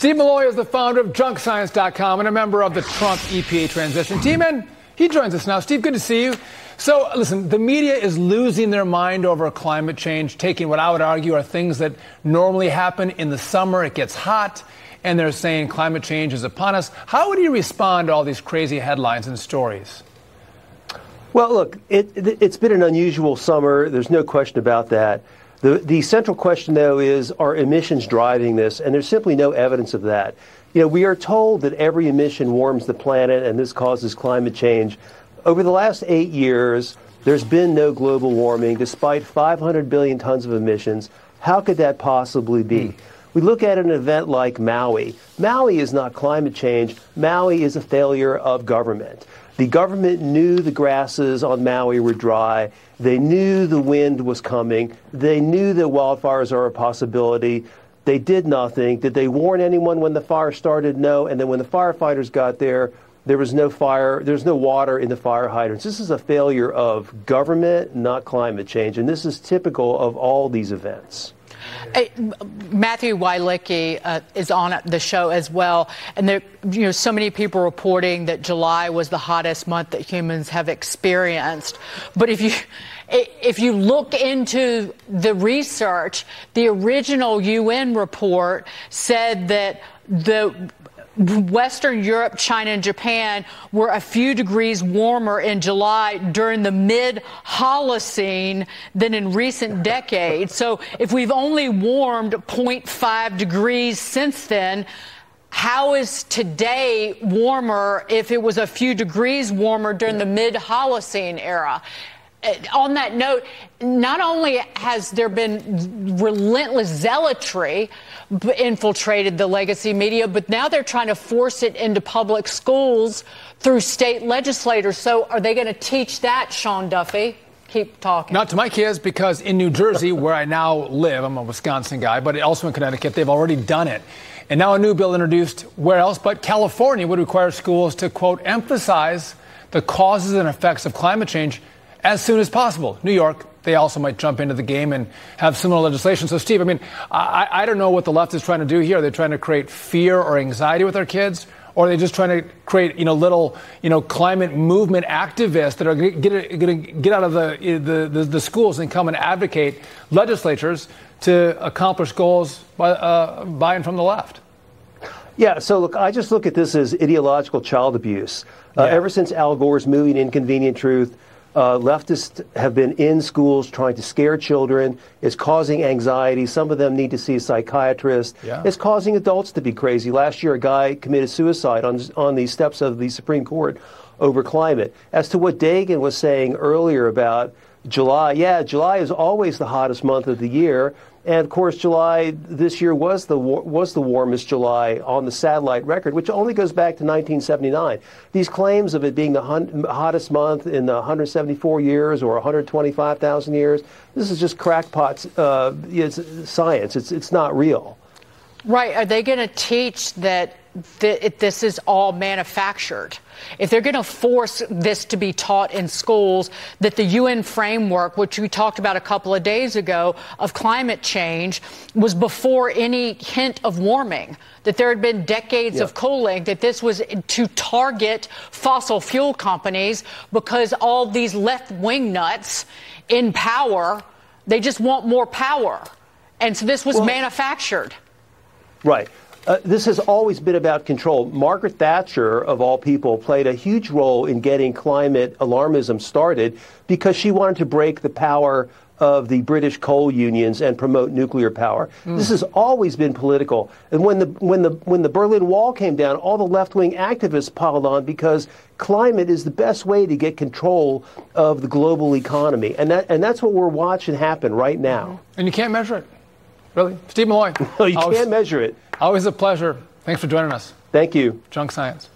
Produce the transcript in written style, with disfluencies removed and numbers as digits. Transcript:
Steve Milloy is the founder of junkscience.com and a member of the Trump EPA transition team, and he joins us now. Steve, good to see you. So, listen, the media is losing their mind over climate change, taking what I would argue are things that normally happen in the summer. It gets hot, and they're saying climate change is upon us. How would you respond to all these crazy headlines and stories? Well, look, it's been an unusual summer. There's no question about that. The central question, though, is, are emissions driving this? And there's simply no evidence of that. You know, we are told that every emission warms the planet and this causes climate change. Over the last 8 years, there's been no global warming, despite 500 billion tons of emissions. How could that possibly be? We look at an event like Maui. Maui is not climate change. Maui is a failure of government. The government knew the grasses on Maui were dry. They knew the wind was coming. They knew that wildfires are a possibility. They did nothing. Did they warn anyone when the fire started? No. And then when the firefighters got there, there was no fire. There's no water in the fire hydrants. This is a failure of government, not climate change. And this is typical of all these events. Matthew Wielicki is on the show as well, and there, so many people reporting that July was the hottest month that humans have experienced. But if you look into the research, the original UN report said that the Western Europe, China, and Japan were a few degrees warmer in July during the mid-Holocene than in recent decades. So if we've only warmed 0.5 degrees since then, how is today warmer if it was a few degrees warmer during the mid-Holocene era? On that note, not only has there been relentless zealotry infiltrated the legacy media, but now they're trying to force it into public schools through state legislators. So are they going to teach that, Sean Duffy? Keep talking. Not to my kids, because in New Jersey, where I now live, I'm a Wisconsin guy, but also in Connecticut, they've already done it. And now a new bill introduced where else but California would require schools to, quote, emphasize the causes and effects of climate change as soon as possible. New York, they also might jump into the game and have similar legislation. So, Steve, I don't know what the left is trying to do here. Are they trying to create fear or anxiety with our kids? Or are they just trying to create, little, climate movement activists that are going to get out of the schools and come and advocate legislatures to accomplish goals by and from the left? Yeah, so look, I just look at this as ideological child abuse. Ever since Al Gore's movie Inconvenient Truth, leftists have been in schools trying to scare children. It's causing anxiety. Some of them need to see a psychiatrist. Yeah. It's causing adults to be crazy. Last year, a guy committed suicide on the steps of the Supreme Court over climate. As to what Dagen was saying earlier about July, July is always the hottest month of the year. And, of course, July this year was the warmest July on the satellite record, which only goes back to 1979. These claims of it being the hottest month in 174 years or 125,000 years, this is just crackpots. It's science. It's not real. Right. Are they going to teach that this is all manufactured? If they're going to force this to be taught in schools, that the UN framework, which we talked about a couple of days ago, of climate change, was before any hint of warming, that there had been decades of cooling, that this was to target fossil fuel companies because all these left-wing nuts in power, they just want more power. And so this was manufactured. Right. This has always been about control. Margaret Thatcher, of all people, played a huge role in getting climate alarmism started because she wanted to break the power of the British coal unions and promote nuclear power. This has always been political. And when the Berlin Wall came down, all the left-wing activists piled on because climate is the best way to get control of the global economy. And that's what we're watching happen right now. And you can't measure it. Really? Steve Milloy. No, you can't measure it. Always a pleasure. Thanks for joining us. Thank you. Junk Science.